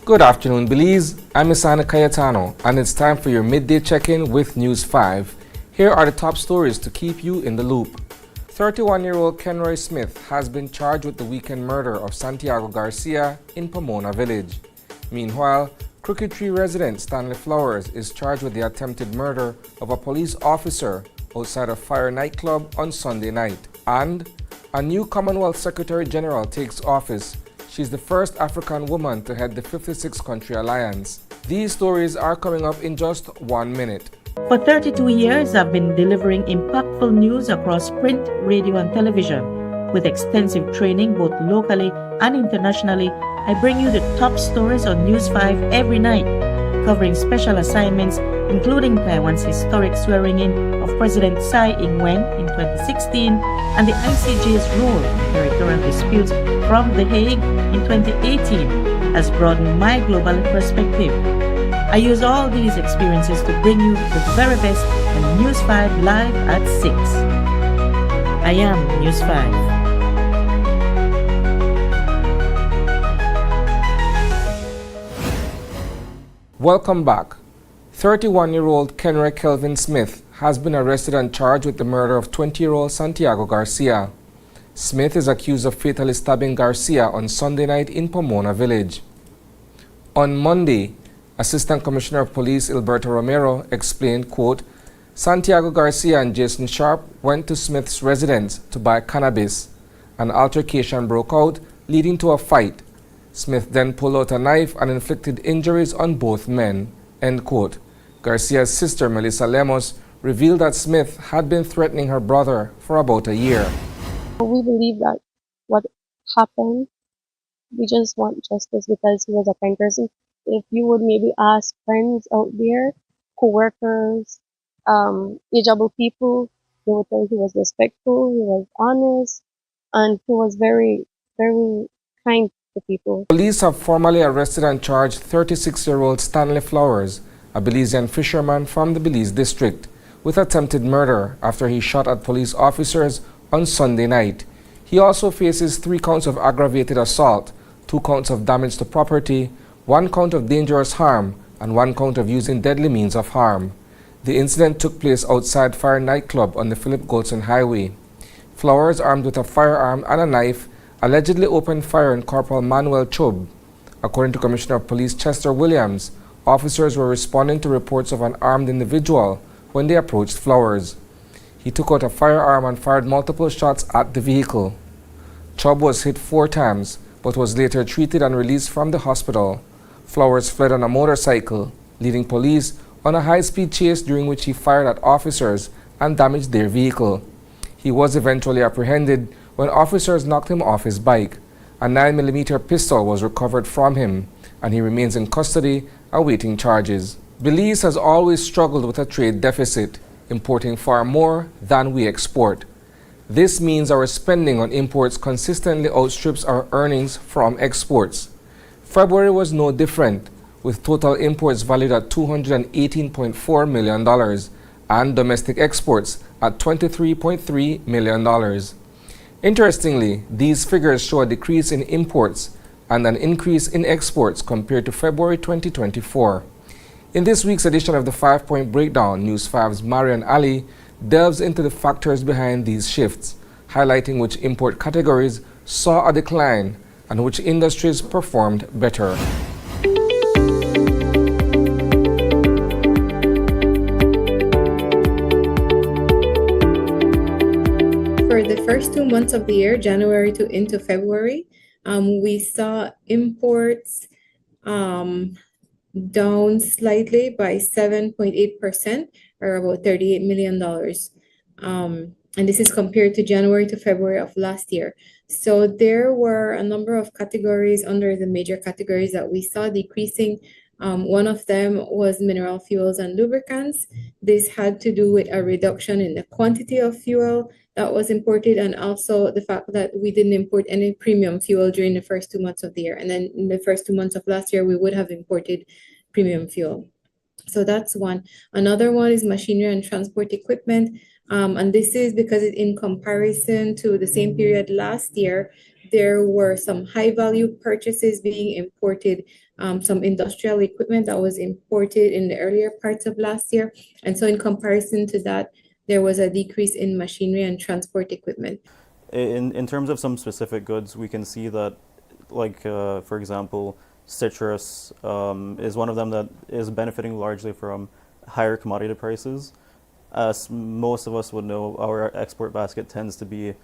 Good afternoon, Belize. I'm Isana Cayetano, and it's time for your midday check-in with News 5. Here are the top stories to keep you in the loop. 31-year-old Kenroy Smith has been charged with the weekend murder of Santiago Garcia in Pomona Village. Meanwhile, Crooked Tree resident Stanley Flowers is charged with the attempted murder of a police officer outside a Fire nightclub on Sunday night. And a new Commonwealth Secretary General takes office. She's the first African woman to head the 56-country alliance. These stories are coming up in just 1 minute. For 32 years, I've been delivering impactful news across print, radio, and television. With extensive training both locally and internationally, I bring you the top stories on News 5 every night, covering special assignments including Taiwan's historic swearing-in of President Tsai Ing-wen in 2016 and the ICJ's role in territorial disputes from The Hague in 2018 has broadened my global perspective. I use all these experiences to bring you the very best on News 5 live at 6. I am News 5. Welcome back. 31-year-old Kenroy Kelvin Smith has been arrested and charged with the murder of 20-year-old Santiago Garcia. Smith is accused of fatally stabbing Garcia on Sunday night in Pomona Village. On Monday, Assistant Commissioner of Police Alberto Romero explained, quote, Santiago Garcia and Jason Sharp went to Smith's residence to buy cannabis. An altercation broke out, leading to a fight. Smith then pulled out a knife and inflicted injuries on both men, end quote. Garcia's sister, Melissa Lemos, revealed that Smith had been threatening her brother for about a year. We believe that what happened, we just want justice because he was a kind person. If you would maybe ask friends out there, co-workers, ageable people, they would tell you he was respectful, he was honest, and he was very, very kind to people. Police have formally arrested and charged 36-year-old Stanley Flowers, a Belizean fisherman from the Belize district, with attempted murder after he shot at police officers on Sunday night. He also faces 3 counts of aggravated assault, 2 counts of damage to property, 1 count of dangerous harm, and 1 count of using deadly means of harm. The incident took place outside Fire nightclub on the Philip Goldson Highway. Flowers, armed with a firearm and a knife, allegedly opened fire on Corporal Manuel Chub. According to Commissioner of Police Chester Williams, officers were responding to reports of an armed individual when they approached Flowers. He took out a firearm and fired multiple shots at the vehicle. Chubb was hit 4 times, but was later treated and released from the hospital. Flowers fled on a motorcycle, leading police on a high-speed chase during which he fired at officers and damaged their vehicle. He was eventually apprehended when officers knocked him off his bike. A 9mm pistol was recovered from him, and he remains in custody awaiting charges. Belize has always struggled with a trade deficit, importing far more than we export. This means our spending on imports consistently outstrips our earnings from exports. February was no different, with total imports valued at $218.4 million and domestic exports at $23.3 million. Interestingly, these figures show a decrease in imports and an increase in exports compared to February 2024. In this week's edition of the 5-Point Breakdown, News 5's Marian Ali delves into the factors behind these shifts, highlighting which import categories saw a decline and which industries performed better. For the first 2 months of the year, January to into February, we saw imports down slightly by 7.8%, or about $38 million. And this is compared to January to February of last year. So there were a number of categories under the major categories that we saw decreasing. One of them was mineral fuels and lubricants. This had to do with a reduction in the quantity of fuel that was imported, and also the fact that we didn't import any premium fuel during the first 2 months of the year. And then in the first 2 months of last year, we would have imported premium fuel. So that's one. Another one is machinery and transport equipment. And this is because in comparison to the same period last year, There were some high-value purchases being imported, some industrial equipment that was imported in the earlier parts of last year. And so in comparison to that, there was a decrease in machinery and transport equipment. In terms of some specific goods, we can see that, like, for example, citrus is one of them that is benefiting largely from higher commodity prices. As most of us would know, our export basket tends to be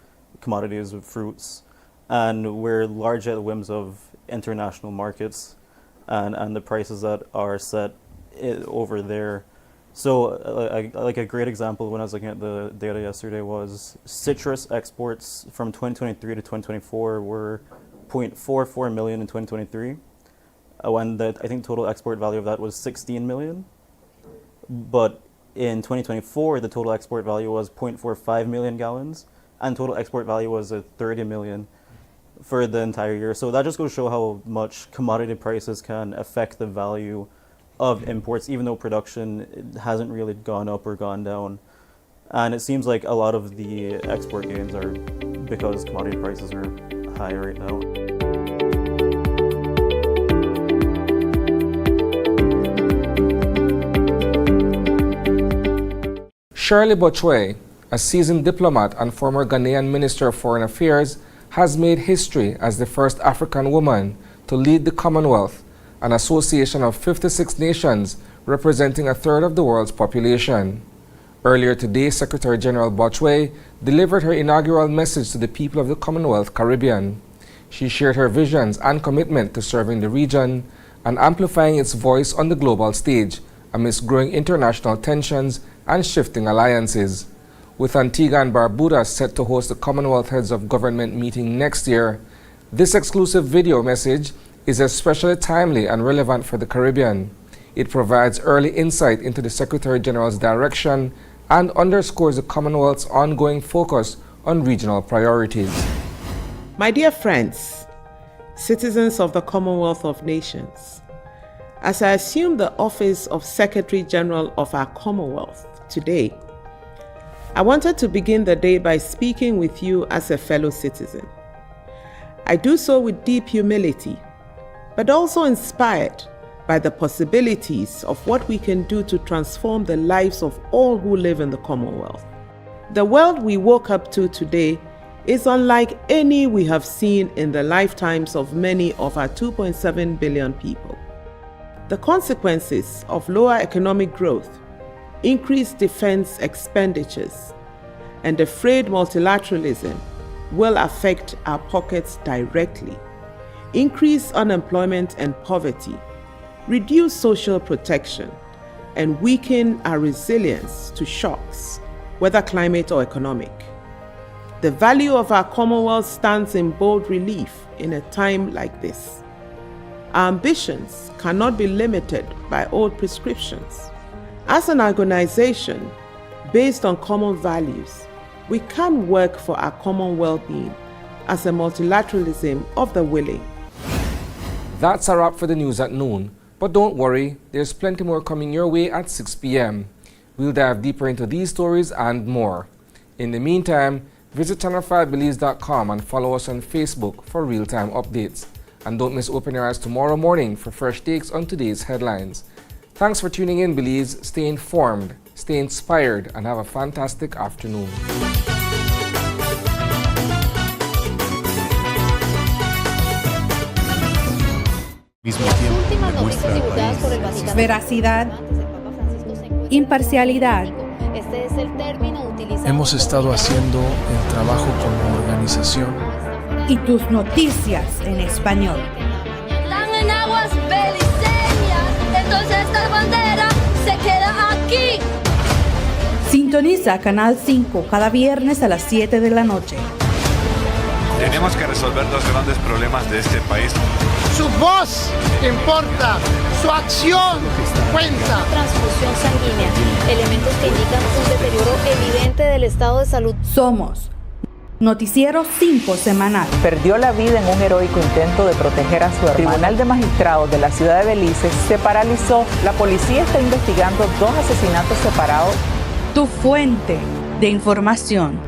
commodities of fruits, and we're largely at the whims of international markets and the prices that are set over there. So like a great example when I was looking at the data yesterday was citrus exports from 2023 to 2024 were 0.44 million in 2023, when I think total export value of that was 16 million. But in 2024, the total export value was 0.45 million gallons, and total export value was 30 million for the entire year. So that just goes to show how much commodity prices can affect the value of imports, even though production hasn't really gone up or gone down. And it seems like a lot of the export gains are because commodity prices are high right now. Shirley Bochwe, a seasoned diplomat and former Ghanaian Minister of Foreign Affairs, has made history as the first African woman to lead the Commonwealth, an association of 56 nations representing a third of the world's population. Earlier today, Secretary General Bochwe delivered her inaugural message to the people of the Commonwealth Caribbean. She shared her visions and commitment to serving the region and amplifying its voice on the global stage amidst growing international tensions and shifting alliances. With Antigua and Barbuda set to host the Commonwealth Heads of Government meeting next year, this exclusive video message is especially timely and relevant for the Caribbean. It provides early insight into the Secretary General's direction and underscores the Commonwealth's ongoing focus on regional priorities. My dear friends, citizens of the Commonwealth of Nations, as I assume the office of Secretary General of our Commonwealth today, I wanted to begin the day by speaking with you as a fellow citizen. I do so with deep humility, but also inspired by the possibilities of what we can do to transform the lives of all who live in the Commonwealth. The world we woke up to today is unlike any we have seen in the lifetimes of many of our 2.7 billion people. The consequences of lower economic growth, increased defense expenditures, and the frayed multilateralism will affect our pockets directly, increase unemployment and poverty, reduce social protection, and weaken our resilience to shocks, whether climate or economic. The value of our Commonwealth stands in bold relief in a time like this. Our ambitions cannot be limited by old prescriptions. As an organization based on common values, we can work for our common well-being as a multilateralism of the willing. That's a wrap for the news at noon, but don't worry, there's plenty more coming your way at 6 p.m. We'll dive deeper into these stories and more. In the meantime, visit channel5belize.com and follow us on Facebook for real-time updates. And don't miss Open Your Eyes tomorrow morning for fresh takes on today's headlines. Thanks for tuning in, Belize. Stay informed, stay inspired, and have a fantastic afternoon. Veracidad, imparcialidad. Hemos estado haciendo el trabajo como organización. Y tus noticias en español. Están en aguas beliceñas, entonces esta bandera se queda aquí. Sintoniza Canal 5 cada viernes a las 7 de la noche. Tenemos que resolver dos grandes problemas de este país. Su voz importa, su acción cuenta. Transfusión sanguínea, elementos que indican un deterioro evidente del estado de salud. Somos Noticiero 5 semanal. Perdió la vida en un heroico intento de proteger a su hermano. El Tribunal de Magistrados de la ciudad de Belize se paralizó. La policía está investigando 2 asesinatos separados. Tu fuente de información.